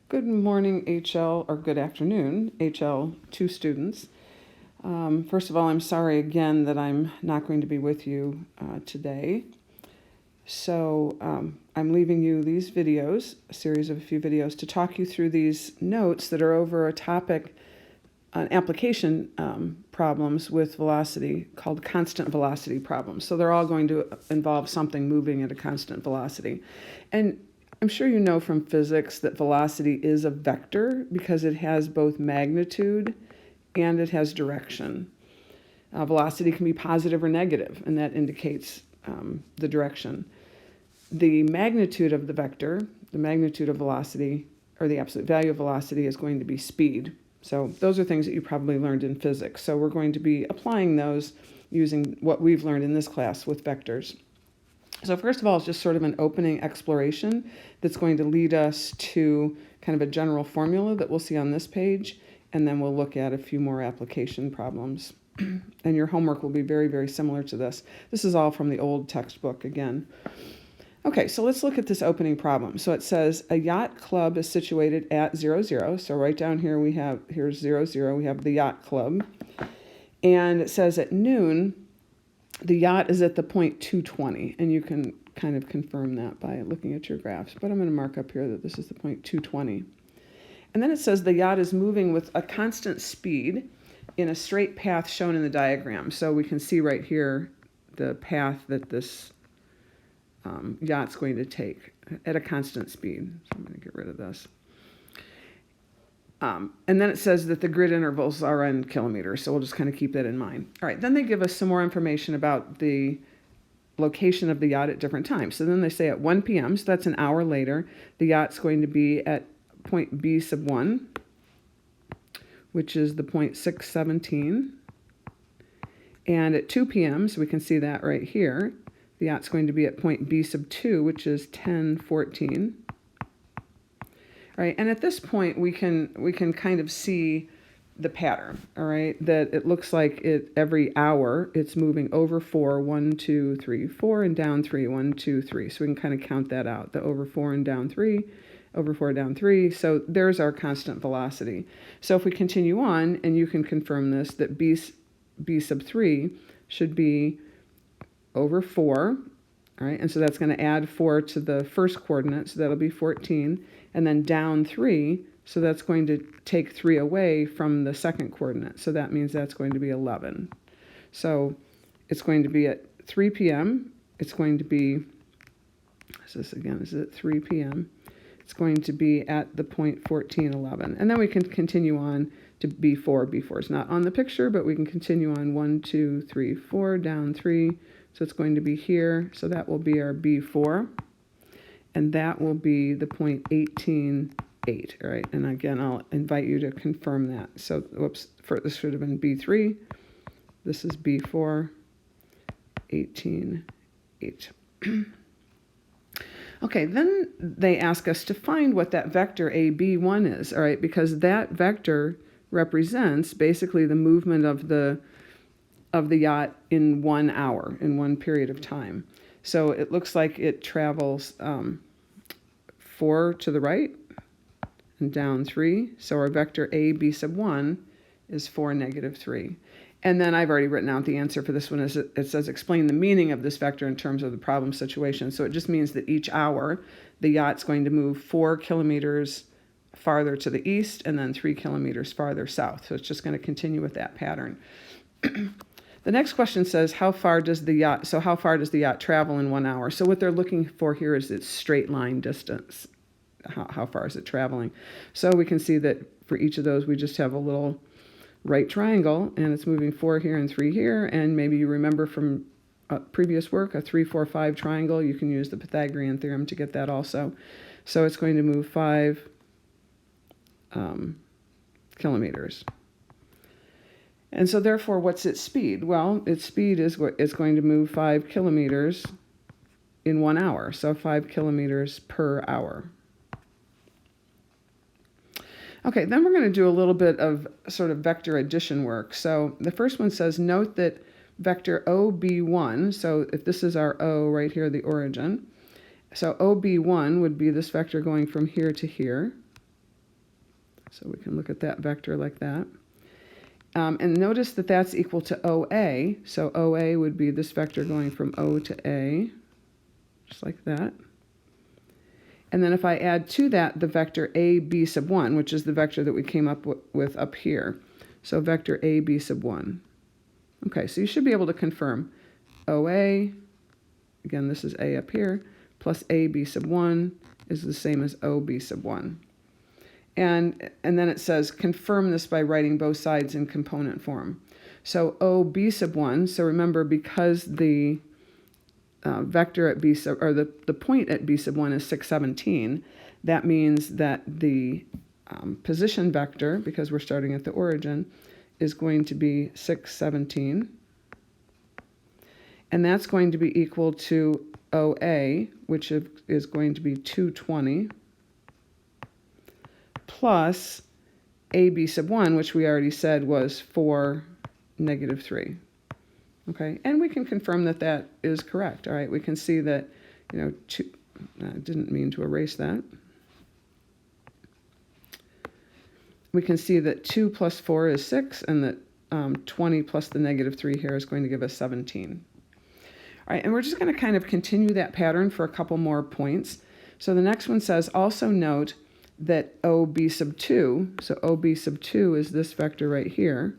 Good morning, HL, or good afternoon, HL2 students. First of all, I'm sorry again that I'm not going to be with you today. So I'm leaving you these videos, a series of a few videos, to talk you through these notes that are over a topic, an application problems with velocity called constant velocity problems. So they're all going to involve something moving at a constant velocity. And I'm sure you know from physics that velocity is a vector because it has both magnitude and it has direction. Velocity can be positive or negative, and that indicates the direction. The magnitude of the vector, the magnitude of velocity, or the absolute value of velocity is going to be speed. So those are things that you probably learned in physics. So we're going to be applying those using what we've learned in this class with vectors. So first of all, it's just sort of an opening exploration that's going to lead us to kind of a general formula that we'll see on this page, and then we'll look at a few more application problems. And your homework will be very, very similar to this. This is all from the old textbook again. Okay, so let's look at this opening problem. So it says a yacht club is situated at 0, 0. So right down here here's 0, 0. We have the yacht club. And it says at noon, the yacht is at the point 220, and you can kind of confirm that by looking at your graphs. But I'm going to mark up here that this is the point 220. And then it says the yacht is moving with a constant speed in a straight path shown in the diagram. So we can see right here the path that this yacht's going to take at a constant speed. So I'm going to get rid of this. And then it says that the grid intervals are in kilometers, so we'll just kind of keep that in mind. All right, then they give us some more information about the location of the yacht at different times. So then they say at 1 p.m., so that's an hour later, the yacht's going to be at point B sub 1, which is the point 617. And at 2 p.m., so we can see that right here, the yacht's going to be at point B sub 2, which is 1014. Right, and at this point we can kind of see the pattern, all right, that it looks like every hour it's moving over 4, 1, 2, 3, 4, and down 3, 1, 2, 3. So we can kind of count that out, the over 4 and down 3, over 4, down 3. So there's our constant velocity. So if we continue on, and you can confirm this, that B sub 3 should be over 4, all right, and so that's going to add 4 to the first coordinate, so that'll be 14. And then down 3, so that's going to take 3 away from the second coordinate. So that means that's going to be 11. So it's going to be at 3 p.m. It's going to be, is it at 3 p.m.? It's going to be at the point 1411. And then we can continue on to B4. B4 is not on the picture, but we can continue on 1, 2, 3, 4, down 3. So it's going to be here. So that will be our B4. And that will be the point 18.8, all right? And again, I'll invite you to confirm that. So, this should have been B3. This is B4, 18.8. Okay, then they ask us to find what that vector AB1 is, all right? Because that vector represents basically the movement of the yacht in 1 hour, in one period of time. So it looks like it travels 4 to the right and down 3. So our vector A, B sub 1 is 4, negative 3. And then I've already written out the answer for this one. It says explain the meaning of this vector in terms of the problem situation. So it just means that each hour the yacht's going to move 4 kilometers farther to the east and then 3 kilometers farther south. So it's just going to continue with that pattern. The next question says, how far does the yacht travel in 1 hour? So what they're looking for here is its straight line distance. How far is it traveling? So we can see that for each of those, we just have a little right triangle, and it's moving 4 here and 3 here. And maybe you remember from previous work, a 3, 4, 5 triangle. You can use the Pythagorean theorem to get that also. So it's going to move 5 kilometers. And so therefore, what's its speed? Well, its speed is going to move 5 kilometers in 1 hour, so 5 kilometers per hour. Okay, then we're going to do a little bit of sort of vector addition work. So the first one says, note that vector OB1, so if this is our O right here, the origin, so OB1 would be this vector going from here to here. So we can look at that vector like that. And notice that that's equal to OA. So OA would be this vector going from O to A, just like that. And then if I add to that the vector AB sub 1, which is the vector that we came up with up here. So vector AB sub 1. Okay, so you should be able to confirm OA, again this is A up here, plus AB sub 1 is the same as OB sub 1. And then it says confirm this by writing both sides in component form. So OB sub 1, so remember because the vector at B sub, or the point at B sub 1 is 617, that means that the position vector, because we're starting at the origin, is going to be 617. And that's going to be equal to OA, which is going to be 220, plus AB sub 1, which we already said was 4, negative 3. Okay, and we can confirm that that is correct. All right, we can see that, I didn't mean to erase that. We can see that 2 plus 4 is 6, and that 20 plus the negative 3 here is going to give us 17. All right, and we're just going to kind of continue that pattern for a couple more points. So the next one says, also note that OB sub 2, so OB sub 2 is this vector right here,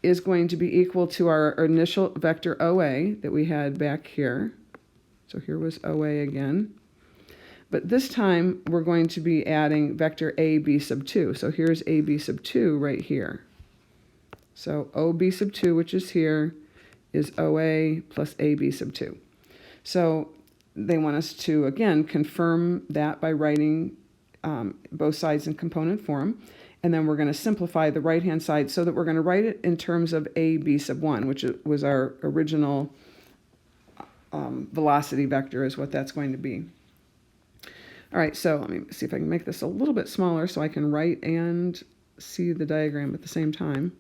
is going to be equal to our initial vector OA that we had back here. So here was OA again. But this time we're going to be adding vector AB sub 2. So here's AB sub 2 right here. So OB sub 2, which is here, is OA plus AB sub 2. So they want us to, again, confirm that by writing both sides in component form. And then we're going to simplify the right-hand side so that we're going to write it in terms of AB sub 1, which was our original velocity vector, is what that's going to be. All right, so let me see if I can make this a little bit smaller so I can write and see the diagram at the same time.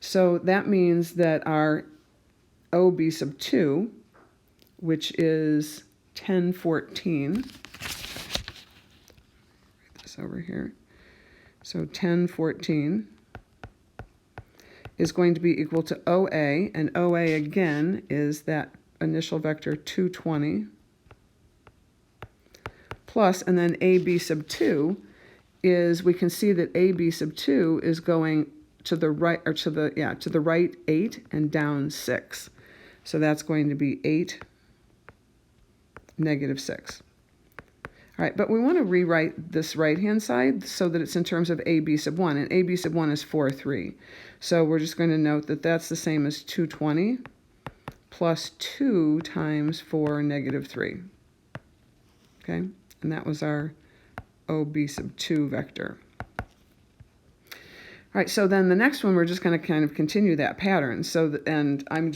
So that means that our OB sub 2, which is 1014, write this over here. So 1014 is going to be equal to OA, and OA again is that initial vector 220, plus, and then AB sub 2 is, we can see that AB sub 2 is going to the right, or to the right 8 and down 6. So that's going to be 8, negative 6. All right, but we want to rewrite this right-hand side so that it's in terms of AB sub 1, and AB sub 1 is 4, 3. So we're just going to note that that's the same as 220 plus 2 times 4, negative 3. Okay, and that was our OB sub 2 vector. All right, so then the next one, we're just going to kind of continue that pattern. So, and I'm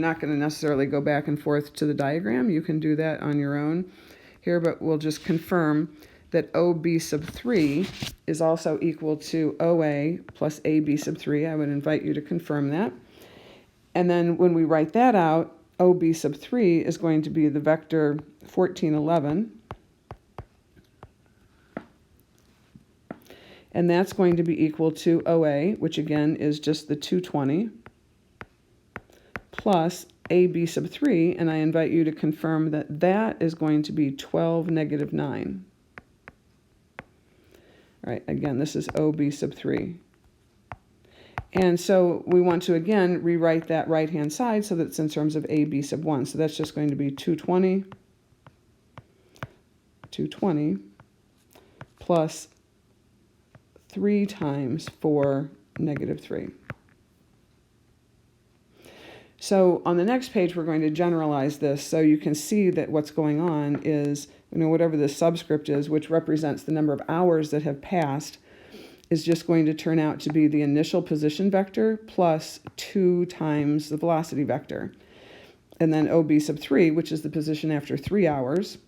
not going to necessarily go back and forth to the diagram. You can do that on your own here, but we'll just confirm that OB sub 3 is also equal to OA plus AB sub 3. I would invite you to confirm that. And then when we write that out, OB sub 3 is going to be the vector 1411. And that's going to be equal to OA, which again is just the 220, plus AB sub 3, and I invite you to confirm that that is going to be 12, negative 9. All right, again, this is OB sub 3. And so we want to, again, rewrite that right-hand side so that it's in terms of AB sub 1. So that's just going to be 220 plus 3 times 4, negative 3. So on the next page, we're going to generalize this so you can see that what's going on is, whatever the subscript is, which represents the number of hours that have passed, is just going to turn out to be the initial position vector plus 2 times the velocity vector. And then OB sub 3, which is the position after 3 hours,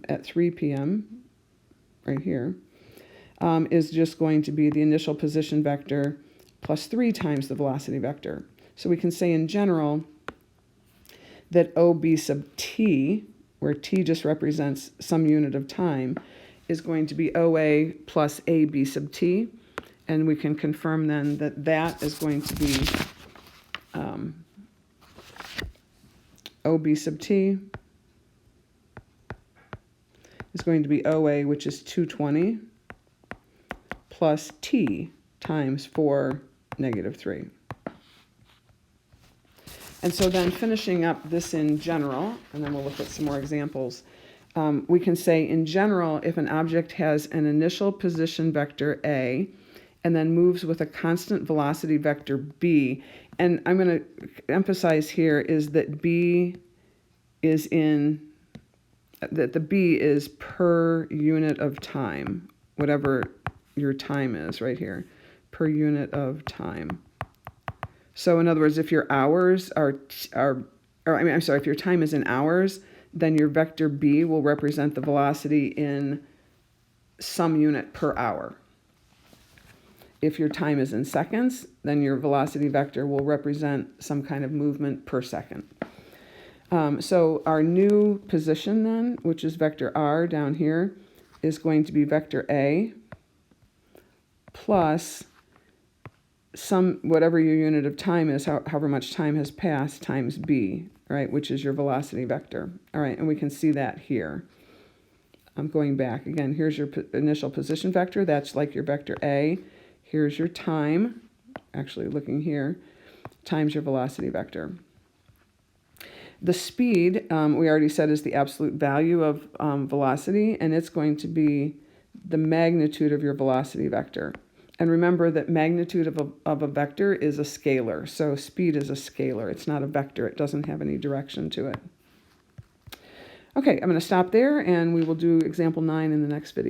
at 3 p.m., right here, is just going to be the initial position vector plus 3 times the velocity vector. So we can say in general that OB sub t where t just represents some unit of time, is going to be OA plus AB sub t. And we can confirm then that that is going to be OB sub t is going to be OA, which is 220, plus t times 4, -3. And so then finishing up this in general, and then we'll look at some more examples, we can say in general, if an object has an initial position vector A and then moves with a constant velocity vector B, and I'm going to emphasize here is that B is that the B is per unit of time, whatever your time is right here, per unit of time. So in other words, if your hours if your time is in hours, then your vector B will represent the velocity in some unit per hour. If your time is in seconds, then your velocity vector will represent some kind of movement per second. So our new position then, which is vector R down here, is going to be vector A plus whatever your unit of time is, however much time has passed, times B, right, which is your velocity vector. All right, and we can see that here. I'm going back. Again, here's your initial position vector. That's like your vector A. Here's your time, actually looking here, times your velocity vector. The speed, we already said, is the absolute value of velocity, and it's going to be the magnitude of your velocity vector. And remember that magnitude of a vector is a scalar. So speed is a scalar. It's not a vector. It doesn't have any direction to it. Okay, I'm going to stop there, and we will do example 9 in the next video.